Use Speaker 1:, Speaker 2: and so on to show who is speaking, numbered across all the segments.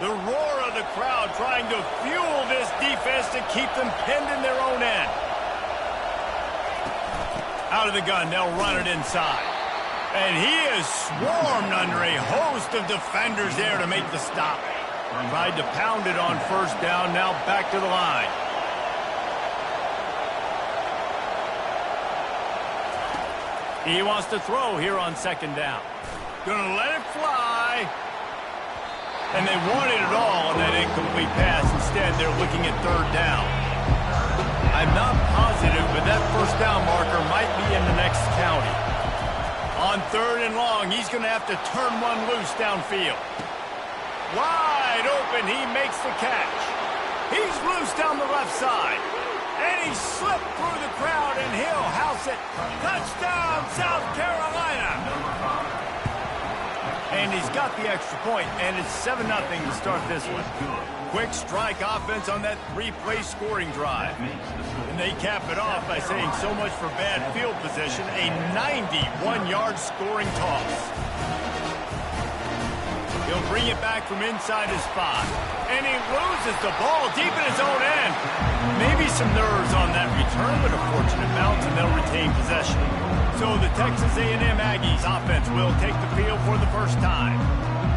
Speaker 1: The roar of the crowd trying to fuel this defense to keep them pinned in their own end. Out of the gun, they'll run it inside. And he is swarmed under a host of defenders there to make the stop. Tried to pound it on first down, now back to the line. He wants to throw here on second down. Gonna let it fly. And they wanted it all on that incomplete pass. Instead, they're looking at third down. I'm not positive, but that first down marker might be in the next county. On third and long, he's going to have to turn one loose downfield. Wide open, he makes the catch. He's loose down the left side. And he slipped through the crowd, and he'll house it. Touchdown, South Carolina! And he's got the extra point, and it's 7-0 to start this one. Quick strike offense on that three-play scoring drive. And they cap it off by saying so much for bad field position, a 91-yard scoring toss. He'll bring it back from inside his spot. And he loses the ball deep in his own end. Maybe some nerves on that return, but a fortunate bounce, and they'll retain possession. So the Texas A&M Aggies offense will take the field for the first time.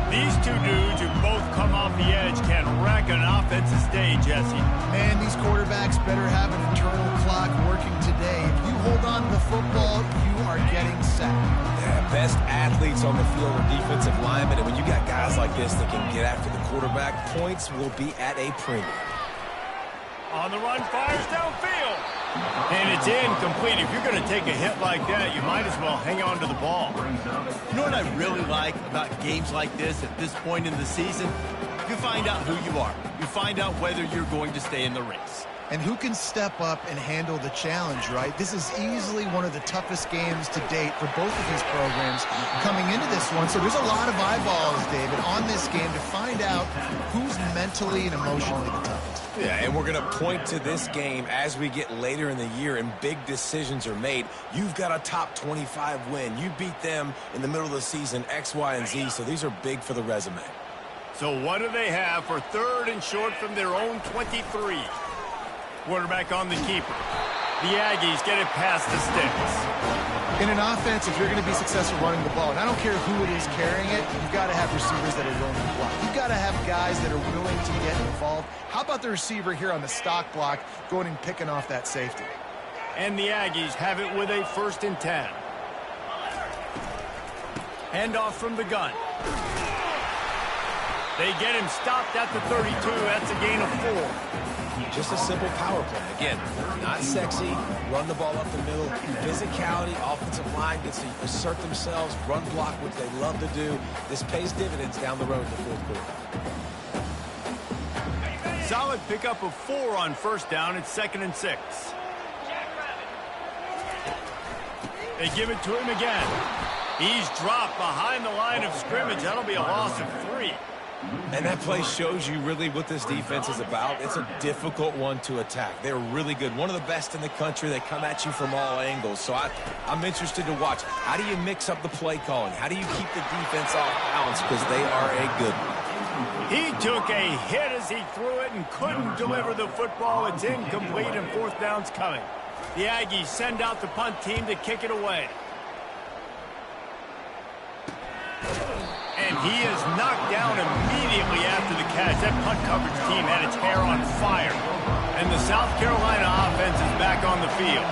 Speaker 1: These two dudes who both come off the edge can wreck an offensive day, Jesse.
Speaker 2: Man, these quarterbacks better have an internal clock working today. If you hold on to the football, you are getting sacked.
Speaker 3: Yeah, best athletes on the field are defensive linemen, and when you got guys like this that can get after the quarterback, points will be at a premium.
Speaker 1: On the run, fires downfield. And it's incomplete. If you're going to take a hit like that, you might as well hang on to the ball.
Speaker 4: You know what I really like about games like this at this point in the season? You find out who you are. You find out whether you're going to stay in the race.
Speaker 2: And who can step up and handle the challenge, right? This is easily one of the toughest games to date for both of these programs coming into this one. So there's a lot of eyeballs, David, on this game to find out who's mentally and emotionally the toughest.
Speaker 3: Yeah, and we're going to point to this game as we get later in the year and big decisions are made. You've got a top 25 win. You beat them in the middle of the season, X, Y, and Z, so these are big for the resume.
Speaker 1: So what do they have for third and short from their own 23? Quarterback on the keeper. The Aggies get it past the sticks.
Speaker 2: In an offense, if you're going to be successful running the ball, and I don't care who it is carrying it, you've got to have receivers that are willing to block. You've got to have guys that are willing to get involved. How about the receiver here on the stock block going and picking off that safety?
Speaker 1: And the Aggies have it with a 1st and 10. Handoff from the gun. They get him stopped at the 32. That's a gain of 4.
Speaker 3: Just a simple power play. Again, not sexy, run the ball up the middle, physicality, offensive line gets to assert themselves, run block, which they love to do. This pays dividends down the road in the fourth quarter.
Speaker 1: Solid pickup of 4 on first down. It's 2nd and 6. They give it to him again. He's dropped behind the line of scrimmage. That'll be a loss of 3.
Speaker 3: And that play shows you really what this defense is about. It's a difficult one to attack. They're really good. One of the best in the country. They come at you from all angles. So I'm interested to watch. How do you mix up the play calling? How do you keep the defense off balance? Because they are a good one.
Speaker 1: He took a hit as he threw it and couldn't deliver the football. It's incomplete and 4th down's coming. The Aggies send out the punt team to kick it away. And he is knocked down immediately after the catch. That punt coverage team had its hair on fire. And the South Carolina offense is back on the field.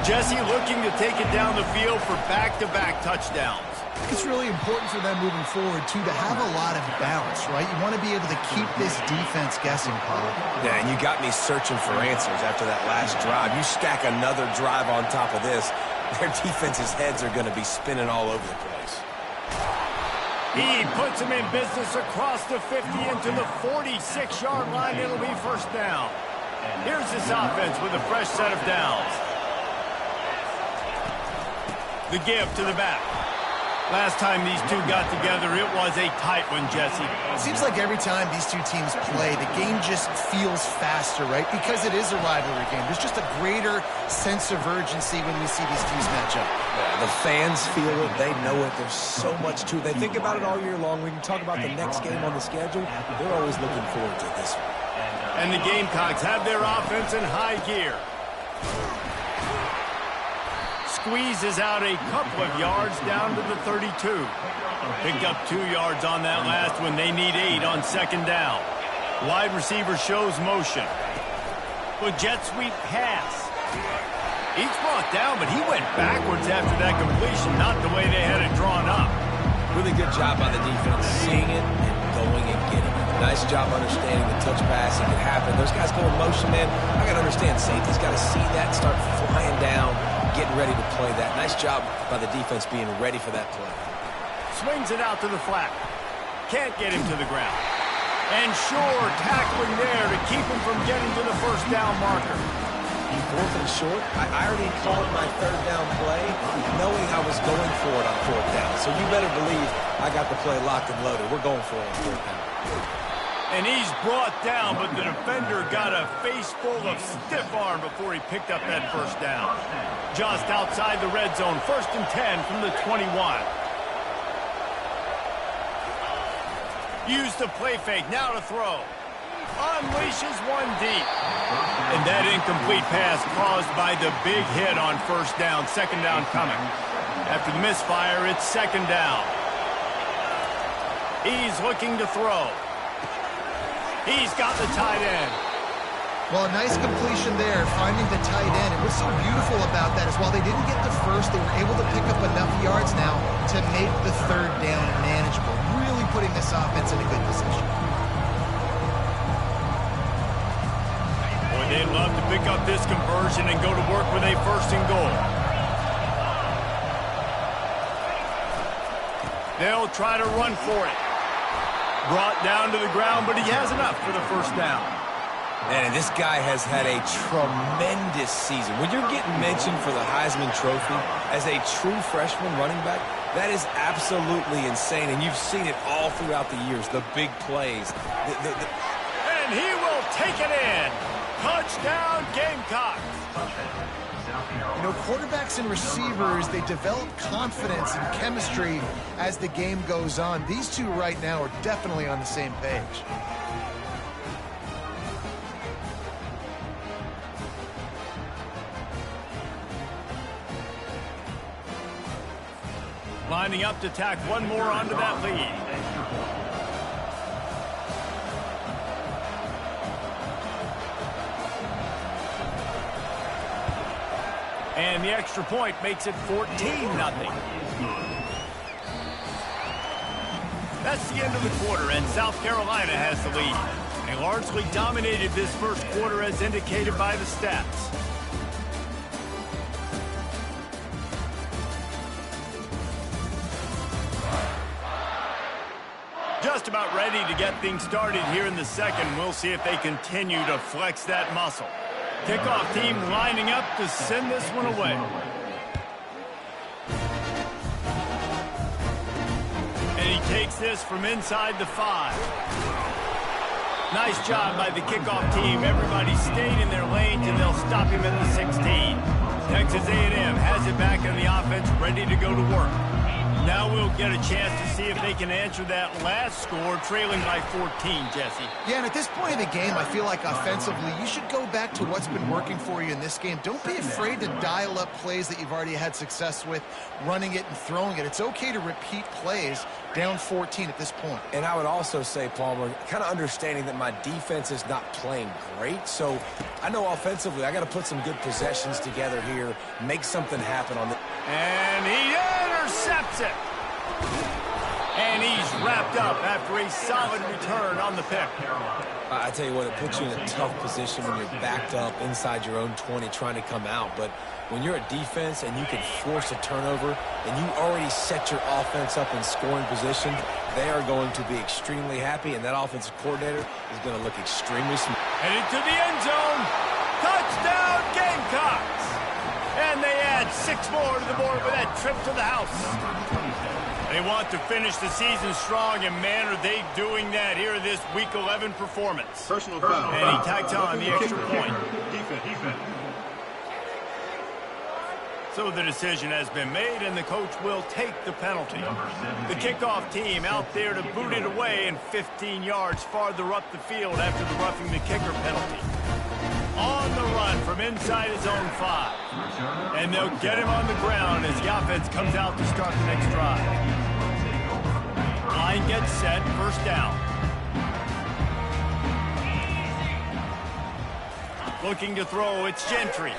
Speaker 1: Jesse looking to take it down the field for back-to-back touchdowns.
Speaker 2: It's really important for them moving forward, too, to have a lot of balance, right? You want to be able to keep this defense guessing, Paul.
Speaker 3: Yeah, and you got me searching for answers after that last drive. You stack another drive on top of this, their defense's heads are going to be spinning all over the place.
Speaker 1: He puts him in business across the 50 into the 46-yard line. It'll be 1st down. Here's this offense with a fresh set of downs. The give to the back. Last time these two got together, it was a tight one, Jesse.
Speaker 2: Seems like every time these two teams play, the game just feels faster, right? Because it is a rivalry game. There's just a greater sense of urgency when we see these teams match up.
Speaker 3: Yeah, the fans feel it. They know it. There's so much to it. They think about it all year long. We can talk about the next game on the schedule. They're always looking forward to this one.
Speaker 1: And the Gamecocks have their offense in high gear. Squeezes out a couple of yards down to the 32. Picked up 2 yards on that last one. They need 8 on second down. Wide receiver shows motion. With jet sweep pass. He's brought down, but he went backwards after that completion, not the way they had it drawn up.
Speaker 3: Really good job by the defense, seeing it and going and getting it. Nice job understanding the touch passing can happen. Those guys go in motion, man. I got to understand, safety's got to see that and start flying down, getting ready to play that. Nice job by the defense being ready for that play.
Speaker 1: Swings it out to the flat. Can't get him to the ground. And sure, tackling there to keep him from getting to the first down marker.
Speaker 3: 4th and short. I already called my 3rd down play, knowing I was going for it on 4th down. So you better believe I got the play locked and loaded. We're going for it on 4th down.
Speaker 1: And he's brought down, but the defender got a face full of stiff arm before he picked up that first down. Just outside the red zone, 1st and 10 from the 21. Use the play fake, now to throw. Unleashes one deep. And that incomplete pass caused by the big hit on first down. Second down coming. After the misfire, it's second down. He's looking to throw. He's got the tight end.
Speaker 2: Well, a nice completion there, finding the tight end. And what's so beautiful about that is while they didn't get the first, they were able to pick up enough yards now to make the 3rd down manageable. Really putting this offense in a good position.
Speaker 1: Boy, they'd love to pick up this conversion and go to work with a 1st and goal. They'll try to run for it. Brought down to the ground, but he has enough for the first down.
Speaker 3: And this guy has had a tremendous season. When you're getting mentioned for the Heisman Trophy as a true freshman running back, that is absolutely insane. And you've seen it all throughout the years, the big plays.
Speaker 1: And he will take it in. Touchdown, Gamecocks.
Speaker 2: You know, quarterbacks and receivers, they develop confidence and chemistry as the game goes on. These two right now are definitely on the same page.
Speaker 1: Lining up to tack one more onto that lead. And the extra point makes it 14-0. That's the end of the quarter, and South Carolina has the lead. They largely dominated this first quarter as indicated by the stats. Just about ready to get things started here in the second. We'll see if they continue to flex that muscle. Kickoff team lining up to send this one away. And he takes this from inside the 5. Nice job by the kickoff team. Everybody stayed in their lanes, and they'll stop him at the 16. Texas A&M has it back on the offense, ready to go to work. Now we'll get a chance to see if they can answer that last score, trailing by 14, Jesse.
Speaker 2: Yeah, and at this point in the game, I feel like offensively, you should go back to what's been working for you in this game. Don't be afraid to dial up plays that you've already had success with, running it and throwing it. It's okay to repeat plays down 14 at this point.
Speaker 3: And I would also say, Palmer, kind of understanding that my defense is not playing great. So I know offensively, I got to put some good possessions together here, make something happen on the...
Speaker 1: And he intercepts it. And he's wrapped up after a solid return on the pick.
Speaker 3: I tell you what, it puts you in a tough position when you're backed up inside your own 20 trying to come out. But when you're a defense and you can force a turnover and you already set your offense up in scoring position, they are going to be extremely happy, and that offensive coordinator is going to look extremely smart.
Speaker 1: Headed to the end zone. Touchdown, Gamecocks. And they add 6 more to the board with that trip to the house. They want to finish the season strong, and man, are they doing that here in this Week 11 performance.
Speaker 5: Personal foul.
Speaker 1: And he tacked on the extra point.
Speaker 5: Defense.
Speaker 1: So the decision has been made, and the coach will take the penalty. The kickoff team out there to boot it away and 15 yards farther up the field after the roughing the kicker penalty. On the run from inside his own 5. And they'll get him on the ground as the offense comes out to start the next drive. Line gets set, first down. Looking to throw, it's Gentry.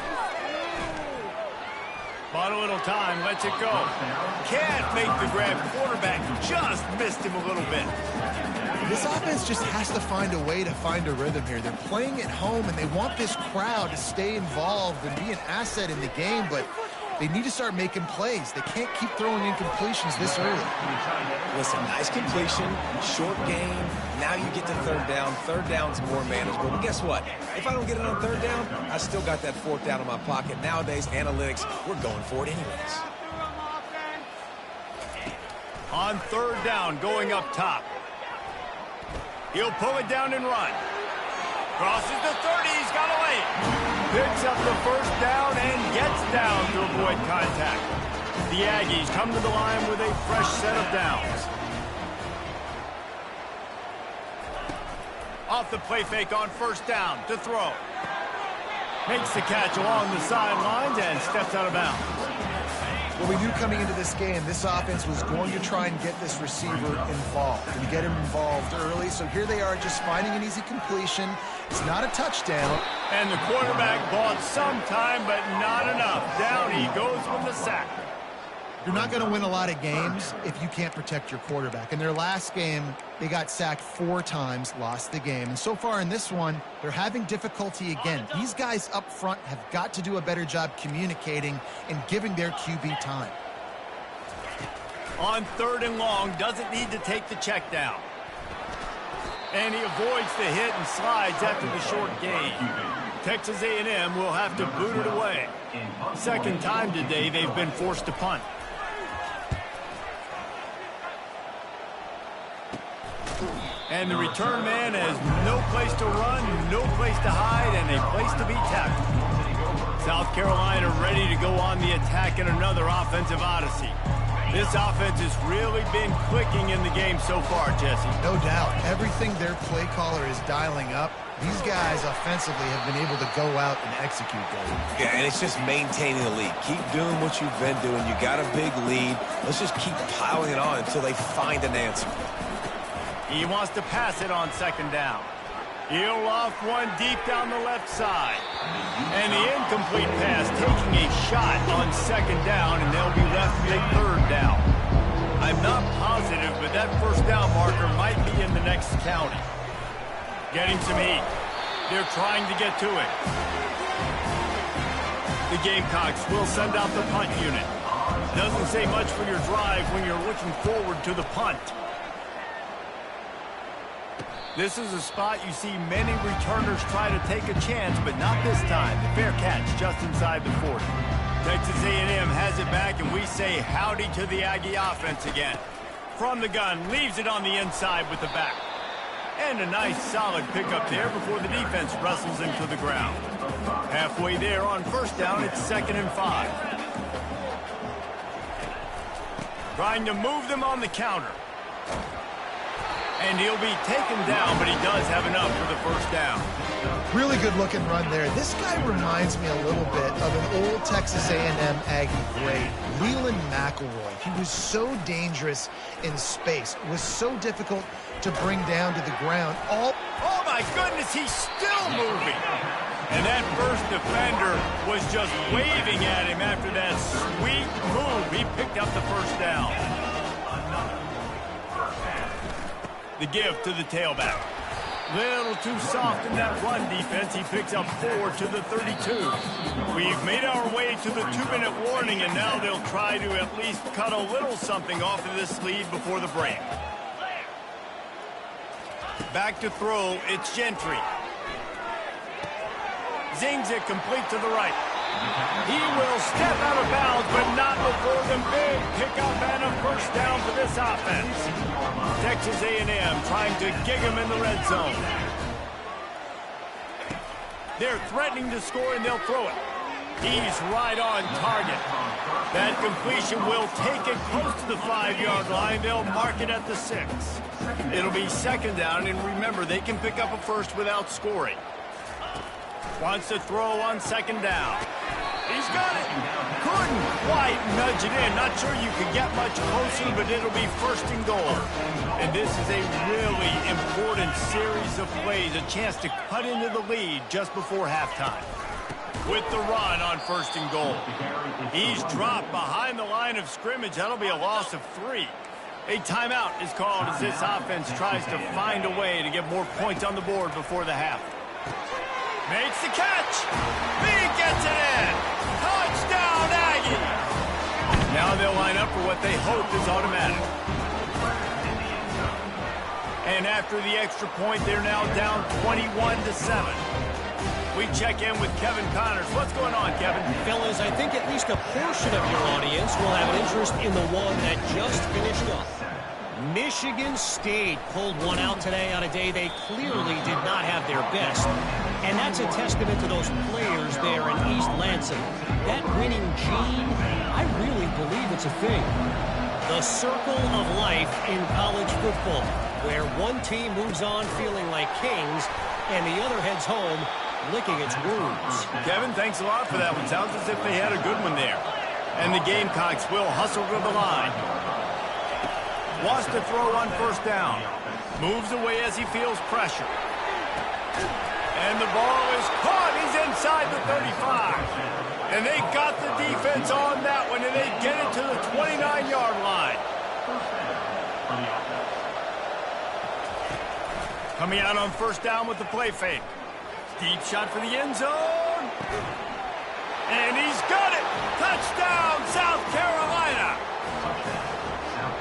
Speaker 1: Bought a little time, lets it go. Can't make the grab. Quarterback just missed him a little bit.
Speaker 2: This offense just has to find a way to find a rhythm here. They're playing at home, and they want this crowd to stay involved and be an asset in the game, but they need to start making plays. They can't keep throwing incompletions this early.
Speaker 3: Listen, nice completion, short game. Now you get to third down. Third down's more manageable. But guess what? If I don't get it on third down, I still got that fourth down in my pocket. Nowadays, analytics, we're going for it anyways.
Speaker 1: On third down, going up top. He'll pull it down and run. Crosses the 30, he's got away. Picks up the first down and gets down to avoid contact. The Aggies come to the line with a fresh set of downs. Off the play fake on first down to throw. Makes the catch along the sidelines and steps out of bounds.
Speaker 2: What we knew coming into this game, this offense was going to try and get this receiver involved and get him involved early. So here they are just finding an easy completion. It's not a touchdown.
Speaker 1: And the quarterback bought some time, but not enough. Down he goes with the sack.
Speaker 2: You're not going to win a lot of games if you can't protect your quarterback. In their last game, they got sacked 4 times, lost the game. And so far in this one, they're having difficulty again. These guys up front have got to do a better job communicating and giving their QB time.
Speaker 1: On third and long, doesn't need to take the check down. And he avoids the hit and slides after the short gain. Texas A&M will have to boot it away. Second time today they've been forced to punt. And the return man has no place to run, no place to hide, and a place to be tackled. South Carolina ready to go on the attack in another offensive odyssey. This offense has really been clicking in the game so far, Jesse.
Speaker 2: No doubt. Everything their play caller is dialing up, these guys offensively have been able to go out and execute those.
Speaker 3: Yeah, and it's just maintaining the lead. Keep doing what you've been doing. You got a big lead. Let's just keep piling it on until they find an answer.
Speaker 1: He wants to pass it on second down. He'll off one deep down the left side. And the incomplete pass taking a shot on second down, and they'll be left with a third down. I'm not positive, but that first down marker might be in the next county. Getting some heat. They're trying to get to it. The Gamecocks will send out the punt unit. Doesn't say much for your drive when you're looking forward to the punt. This is a spot you see many returners try to take a chance, but not this time. The fair catch just inside the 40. Texas A&M has it back, and we say howdy to the Aggie offense again. From the gun, leaves it on the inside with the back. And a nice solid pickup there before the defense wrestles him to the ground. Halfway there on first down, it's 2nd and 5. Trying to move them on the counter. And he'll be taken down, but he does have enough for the first down.
Speaker 2: Really good looking run there. This guy reminds me a little bit of an old Texas A&M Aggie great, Leland McElroy. He was so dangerous in space. It was so difficult to bring down to the ground. Oh
Speaker 1: my goodness, he's still moving. And that first defender was just waving at him after that sweet move. He picked up the first down. The give to the tailback. Little too soft in that run defense. He picks up 4 to the 32. We've made our way to the 2-minute warning, and now they'll try to at least cut a little something off of this lead before the break. Back to throw, it's Gentry. Zings it complete to the right. He will step out of bounds, but not before the big pickup and a first down for this offense. Texas A&M trying to gig him in the red zone. They're threatening to score, and they'll throw it. He's right on target. That completion will take it close to the 5-yard line. They'll mark it at the 6.
Speaker 4: It'll be second down, and remember, they can pick up a first without scoring.
Speaker 1: Wants to throw on second down. He's got it. Couldn't quite nudge it in. Not sure you could get much closer, but it'll be first and goal. And this is a really important series of plays, a chance to cut into the lead just before halftime. With the run on first and goal. He's dropped behind the line of scrimmage. That'll be a loss of 3. A timeout is called as this offense tries to find a way to get more points on the board before the half. Makes the catch. He gets it in. Touchdown, Aggie. Now they'll line up for what they hope is automatic. And after the extra point, they're now down 21-7. We check in with Kevin Connors. What's going on, Kevin?
Speaker 5: Fellas, I think at least a portion of your audience will have an interest in the one that just finished up. Michigan State pulled one out today on a day they clearly did not have their best. And that's a testament to those players there in East Lansing. That winning gene, I really believe it's a thing. The circle of life in college football, where one team moves on feeling like kings and the other heads home licking its wounds.
Speaker 1: Kevin, thanks a lot for that one. Sounds as if they had a good one there. And the Gamecocks will hustle to the line. Wants to throw on first down. Moves away as he feels pressure. And the ball is caught. He's inside the 35. And they got the defense on that one, and they get it to the 29-yard line. Coming out on first down with the play fake. Deep shot for the end zone. And he's got it. Touchdown, South Carolina.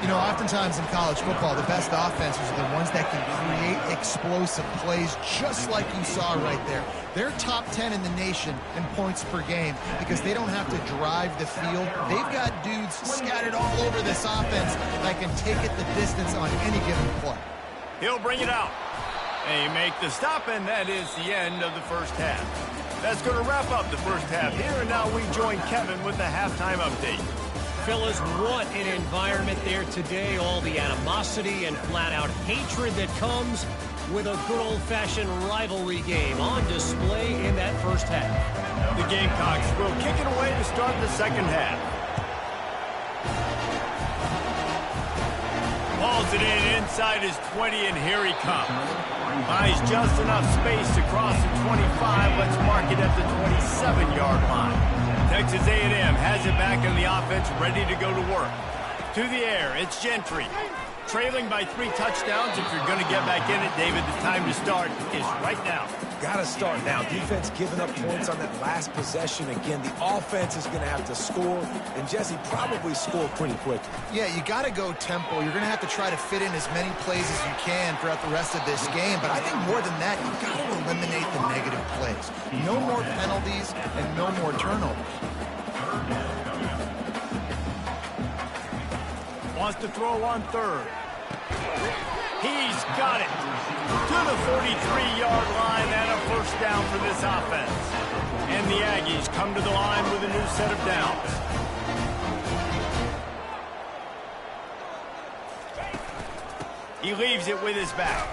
Speaker 2: You know, oftentimes in college football, the best offenses are the ones that can create explosive plays, just like you saw right there. They're top 10 in the nation in points per game because they don't have to drive the field. They've got dudes scattered all over this offense that can take it the distance on any given play.
Speaker 1: He'll bring it out. They make the stop, and that is the end of the first half. That's going to wrap up the first half here, and now we join Kevin with the halftime update.
Speaker 5: Fellas, what an environment there today. All the animosity and flat-out hatred that comes with a good old-fashioned rivalry game on display in that first half.
Speaker 1: The Gamecocks will kick it away to start the second half. Hauls it in inside his 20, and here he comes. Buys just enough space to cross the 25. Let's mark it at the 27-yard line. Texas A&M has it back in the offense, ready to go to work. To the air, it's Gentry. Trailing by 3 touchdowns. If you're going to get back in it, David, the time to start is right now.
Speaker 3: Got to start now. Defense giving up points on that last possession. Again, the offense is going to have to score, and Jesse probably score pretty quick.
Speaker 2: Yeah, you got to go tempo. You're going to have to try to fit in as many plays as you can throughout the rest of this game. But I think more than that, you've got to eliminate the negative plays. No more penalties and no more turnovers.
Speaker 1: Wants to throw on third. He's got it to the 43-yard line, and a first down for this offense. And the Aggies come to the line with a new set of downs. He leaves it with his back.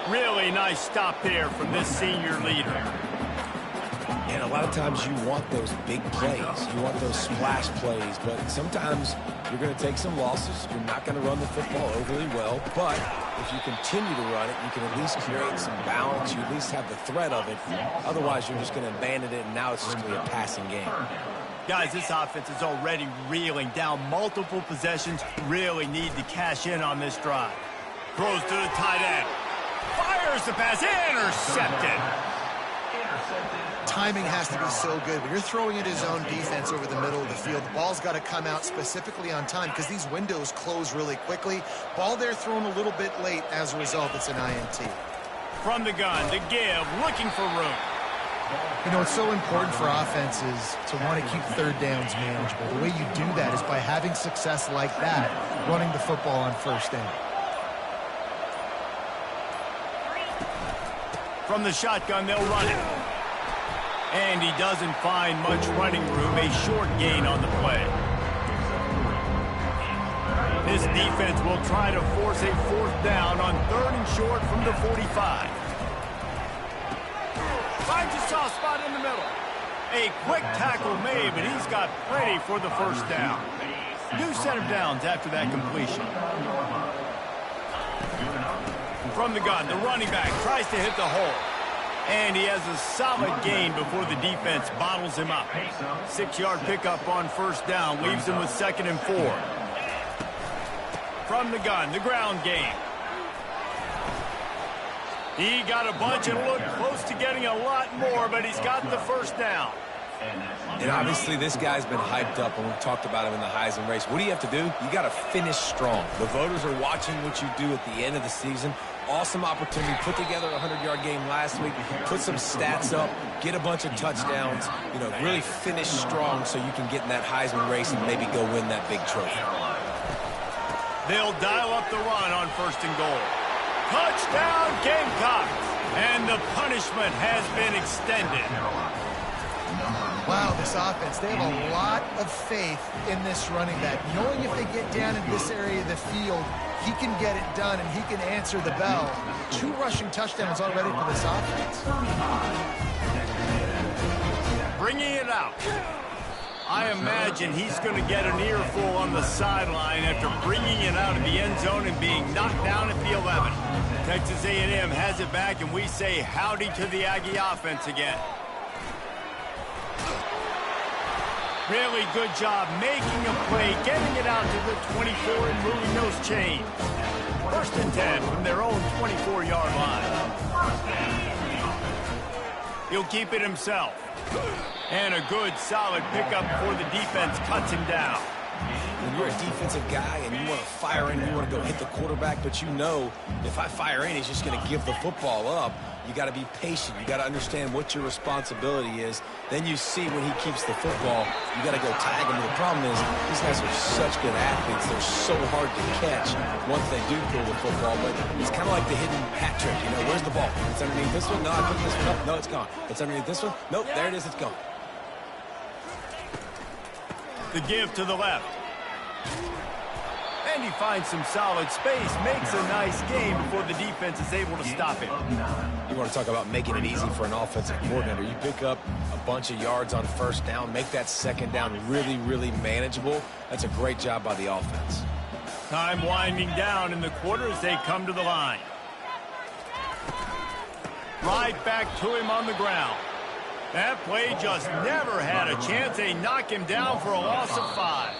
Speaker 1: Really nice stop there from this senior leader.
Speaker 3: And a lot of times you want those big plays. You want those splash plays, but sometimes you're going to take some losses. You're not going to run the football overly well, but if you continue to run it, you can at least create some balance. You at least have the threat of it. Otherwise, you're just going to abandon it, and now it's just going to be a passing game.
Speaker 1: Guys, this offense is already reeling down multiple possessions. Really need to cash in on this drive. Throws to the tight end. Fires the pass. Intercepted.
Speaker 2: Timing has to be so good. When you're throwing at his own defense over the middle of the field, the ball's got to come out specifically on time because these windows close really quickly. Ball there thrown a little bit late. As a result, it's an INT.
Speaker 1: From the gun, the give, looking for room.
Speaker 2: You know, it's so important for offenses to want to keep third downs manageable. The way you do that is by having success like that, running the football on first down.
Speaker 1: From the shotgun, they'll run it. And he doesn't find much running room, a short gain on the play. This defense will try to force a fourth down on 3rd and short from the 45. Finds a soft spot in the middle. A quick tackle made, but he's got plenty for the first down. New set of downs after that completion. From the gun, the running back tries to hit the hole. And he has a solid gain before the defense bottles him up. 6-yard pickup on first down, leaves him with 2nd and 4. From the gun, the ground game. He got a bunch and looked close to getting a lot more, but he's got the first down.
Speaker 3: And obviously this guy's been hyped up, and we've talked about him in the Heisman race. What do you have to do? You got to finish strong. The voters are watching what you do at the end of the season. Awesome opportunity. Put together a 100-yard game last week. Put some stats up. Get a bunch of touchdowns. You know, really finish strong so you can get in that Heisman race and maybe go win that big trophy.
Speaker 1: They'll dial up the run on 1st and goal. Touchdown, Gamecocks! And the punishment has been extended.
Speaker 2: Wow, this offense, they have a lot of faith in this running back. Knowing if they get down into this area of the field, he can get it done and he can answer the bell. 2 rushing touchdowns already for this offense.
Speaker 1: Bringing it out. I imagine he's going to get an earful on the sideline after bringing it out of the end zone and being knocked down at the 11. Texas A&M has it back, and we say howdy to the Aggie offense again. Really good job making a play, getting it out to the 24 and moving those chains. 1st and 10 from their own 24-yard line. He'll keep it himself. And a good, solid pickup before the defense cuts him down.
Speaker 3: When you're a defensive guy and you want to fire in, you want to go hit the quarterback, but you know if I fire in, he's just going to give the football up. You got to be patient. You got to understand what your responsibility is. Then you see when he keeps the football, you got to go tag him. The problem is these guys are such good athletes. They're so hard to catch once they do pull the football. But it's kind of like the hidden hat trick. You know, where's the ball? It's underneath this one. No, I put this one up. No, it's gone. It's underneath this one. Nope, there it is. It's gone.
Speaker 1: The give to the left. And he finds some solid space, makes a nice game before the defense is able to stop it.
Speaker 3: You want to talk about making it easy for an offensive coordinator. You pick up a bunch of yards on first down, make that second down really, really manageable. That's a great job by the offense.
Speaker 1: Time winding down in the quarter as they come to the line. Right back to him on the ground. That play just never had a chance. They knock him down for a loss of 5.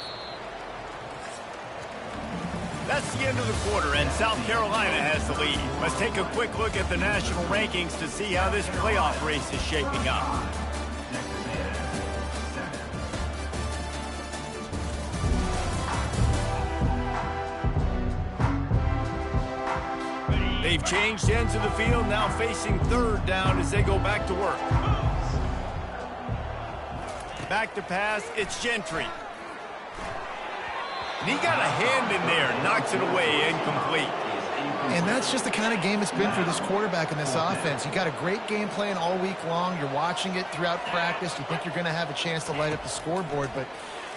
Speaker 1: That's the end of the quarter, and South Carolina has the lead. Let's take a quick look at the national rankings to see how this playoff race is shaping up. They've changed ends of the field, now facing 3rd down as they go back to work. Back to pass, it's Gentry. And he got a hand in there, knocks it away, incomplete.
Speaker 2: And that's just the kind of game it's been for this quarterback in this offense. You got a great game plan all week long. You're watching it throughout practice. You think you're going to have a chance to light up the scoreboard, but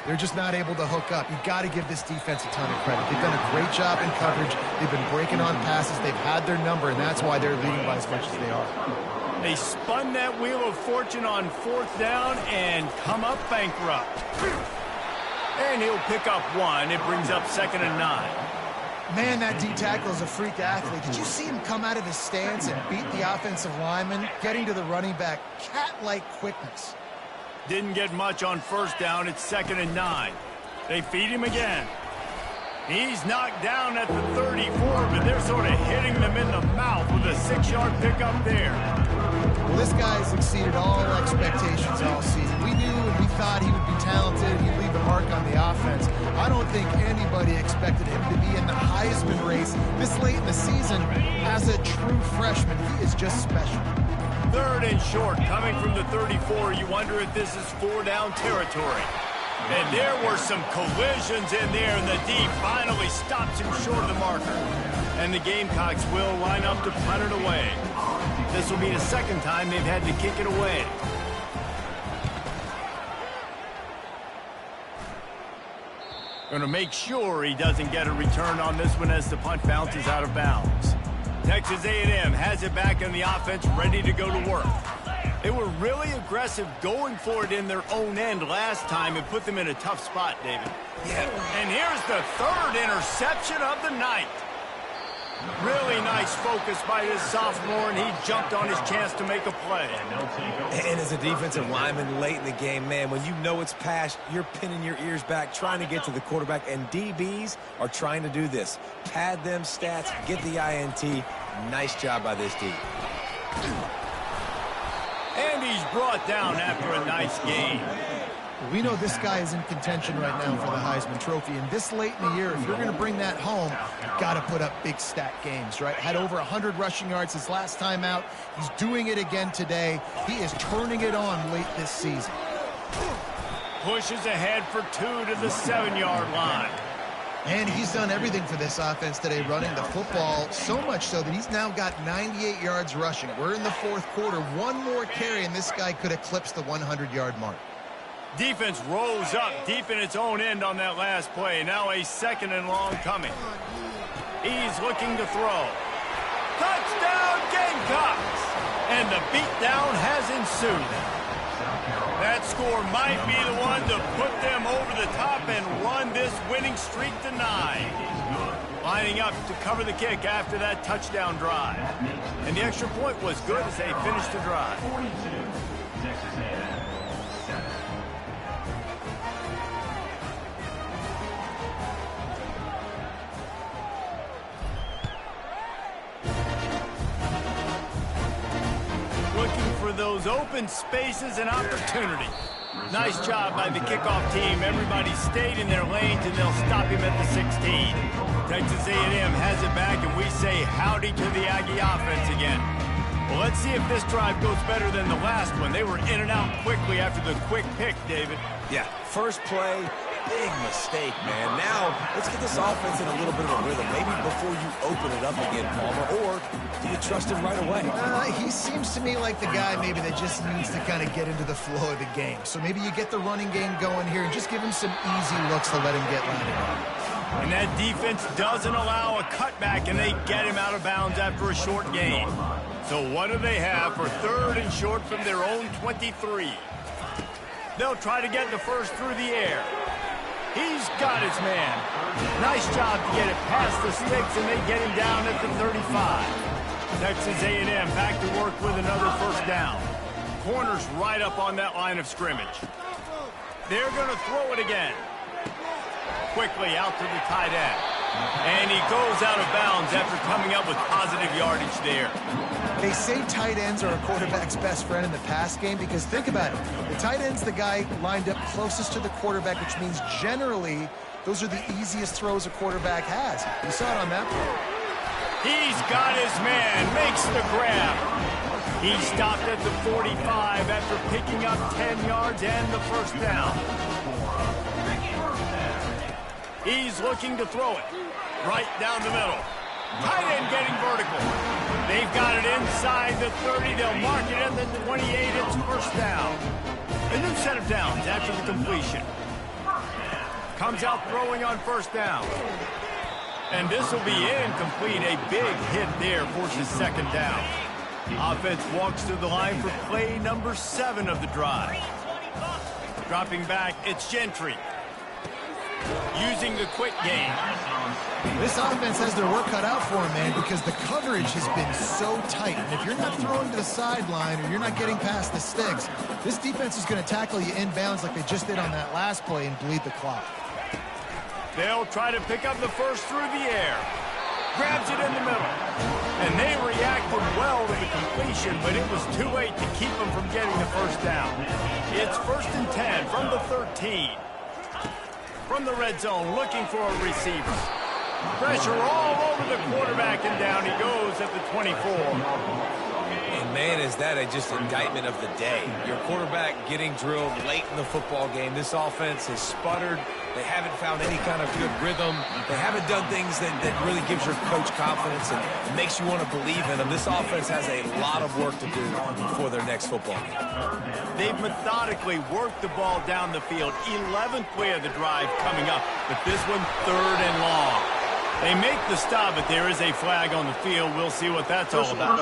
Speaker 2: they're just not able to hook up. You got to give this defense a ton of credit. They've done a great job in coverage. They've been breaking on passes. They've had their number, and that's why they're leading by as much as they are.
Speaker 1: They spun that wheel of fortune on 4th down and come up bankrupt. And he'll pick up 1. It brings up 2nd and 9.
Speaker 2: Man, that D-tackle is a freak athlete. Did you see him come out of his stance and beat the offensive lineman, getting to the running back? Cat-like quickness.
Speaker 1: Didn't get much on 1st down. It's 2nd and 9. They feed him again. He's knocked down at the 34, but they're sort of hitting them in the mouth with a 6-yard pickup there.
Speaker 2: Well, this guy's exceeded all expectations all season. We knew and we thought he would be talented and he'd leave a mark on the offense. I don't think anybody expected him to be in the Heisman race this late in the season as a true freshman. He is just special.
Speaker 1: Third and short, coming from the 34. You wonder if this is 4-down territory. And there were some collisions in there, and the D finally stops him short of the marker. And the Gamecocks will line up to punt it away. This will be the second time they've had to kick it away. Going to make sure he doesn't get a return on this one as the punt bounces out of bounds. Texas A&M has it back in the offense, ready to go to work. They were really aggressive going for it in their own end last time and put them in a tough spot, David.
Speaker 3: Yeah.
Speaker 1: And here's the third interception of the night. Really nice focus by this sophomore, and he jumped on his chance to make a play.
Speaker 3: And as a defensive lineman late in the game, man, when you know it's past, you're pinning your ears back, trying to get to the quarterback, and DBs are trying to do this. Pad them stats, get the INT. Nice job by this D.
Speaker 1: And he's brought down after a nice game.
Speaker 2: We know this guy is in contention right now for the Heisman Trophy, and this late in the year, if you're going to bring that home, you've got to put up big stat games, right? Had over 100 rushing yards his last time out. He's doing it again today. He is turning it on late this season.
Speaker 1: Pushes ahead for 2 to the 7-yard line.
Speaker 2: And he's done everything for this offense today, running the football, so much so that he's now got 98 yards rushing. We're in the fourth quarter. One more carry, and this guy could eclipse the 100-yard mark.
Speaker 1: Defense rolls up deep in its own end on that last play. Now a second and long coming. He's looking to throw. Touchdown, Gamecocks! And the beatdown has ensued. That score might be the one to put them over the top and run this winning streak to 9. Lining up to cover the kick after that touchdown drive. And the extra point was good as they finished the drive. Looking for those open spaces and opportunity. Nice job by the kickoff team. Everybody stayed in their lanes, and they'll stop him at the 16. Texas A&M has it back, and we say howdy to the Aggie offense again. Well, let's see if this drive goes better than the last one. They were in and out quickly after the quick pick, David.
Speaker 3: Yeah, first play, big mistake, man. Now, let's get this offense in a little bit of a rhythm. Maybe before you open it up again, Palmer, or do you trust him right away?
Speaker 2: He seems to me like the guy maybe that just needs to kind of get into the flow of the game. So maybe you get the running game going here and just give him some easy looks to let him get landed on.
Speaker 1: And that defense doesn't allow a cutback, and they get him out of bounds after a short gain. So what do they have for third and short from their own 23? They'll try to get the first through the air. He's got his man. Nice job to get it past the sticks, and they get him down at the 35. Texas A&M back to work with another first down. Corners right up on that line of scrimmage. They're going to throw it again. Quickly out to the tight end. And he goes out of bounds after coming up with positive yardage there.
Speaker 2: They say tight ends are a quarterback's best friend in the pass game because think about it. The tight end's the guy lined up closest to the quarterback, which means generally those are the easiest throws a quarterback has. You saw it on that play.
Speaker 1: He's got his man, makes the grab. He stopped at the 45 after picking up 10 yards and the first down. He's looking to throw it right down the middle. Tight end getting vertical. They've got it inside the 30. They'll mark it at the 28. It's first down. A new set of downs after the completion. Comes out throwing on first down. And this will be incomplete. A big hit there forces second down. Offense walks to the line for play number 7 of the drive. Dropping back, it's Gentry. Using the quick game.
Speaker 2: This offense has their work cut out for them, man, because the coverage has been so tight. And if you're not throwing to the sideline or you're not getting past the sticks, this defense is going to tackle you inbounds like they just did on that last play and bleed the clock.
Speaker 1: They'll try to pick up the first through the air. Grabs it in the middle. And they reacted well to the completion, but it was too late to keep them from getting the first down. It's first and 10 from the 13. From the red zone, looking for a receiver. Pressure all over the quarterback, and down he goes at the 24.
Speaker 3: And, man, is that just indictment of the day. Your quarterback getting drilled late in the football game. This offense has sputtered. They haven't found any kind of good rhythm. They haven't done things that really gives your coach confidence and makes you want to believe in them. This offense has a lot of work to do before their next football game.
Speaker 1: They've methodically worked the ball down the field. 11th play of the drive coming up, but this one 3rd and long. They make the stop, but there is a flag on the field. We'll see what that's all about.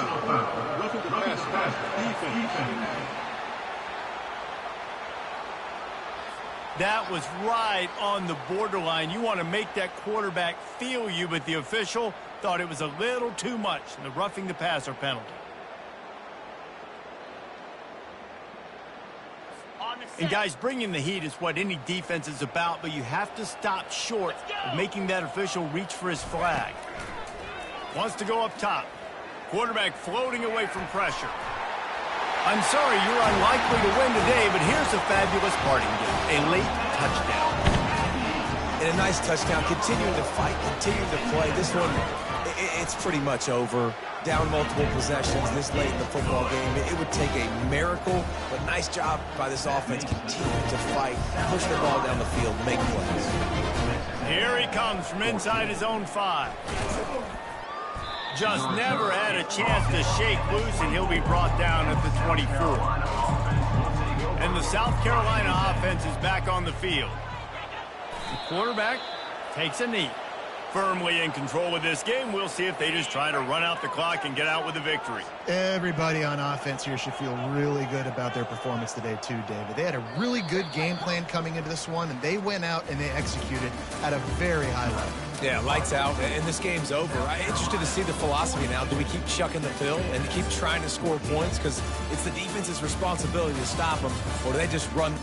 Speaker 1: That was right on the borderline. You want to make that quarterback feel you, but the official thought it was a little too much in the roughing the passer penalty. And, guys, bringing the heat is what any defense is about, but you have to stop short of making that official reach for his flag. Wants to go up top. Quarterback floating away from pressure. I'm sorry you're unlikely to win today, but here's a fabulous parting gift. A late touchdown.
Speaker 3: And a nice touchdown. Continuing to fight, continuing to play. This one, it's pretty much over. Down multiple possessions this late in the football game. It would take a miracle, but nice job by this offense. Continuing to fight, push the ball down the field, make plays.
Speaker 1: Here he comes from inside his own 5. Just never had a chance to shake loose, and he'll be brought down at the 24. And the South Carolina offense is back on the field. The quarterback takes a knee. Firmly in control of this game. We'll see if they just try to run out the clock and get out with a victory.
Speaker 2: Everybody on offense here should feel really good about their performance today too, David. They had a really good game plan coming into this one, and they went out and they executed at a very high level.
Speaker 3: Yeah, lights out, and this game's over. I'm interested to see the philosophy now. Do we keep chucking the pill and keep trying to score points? Because it's the defense's responsibility to stop them, or do they just run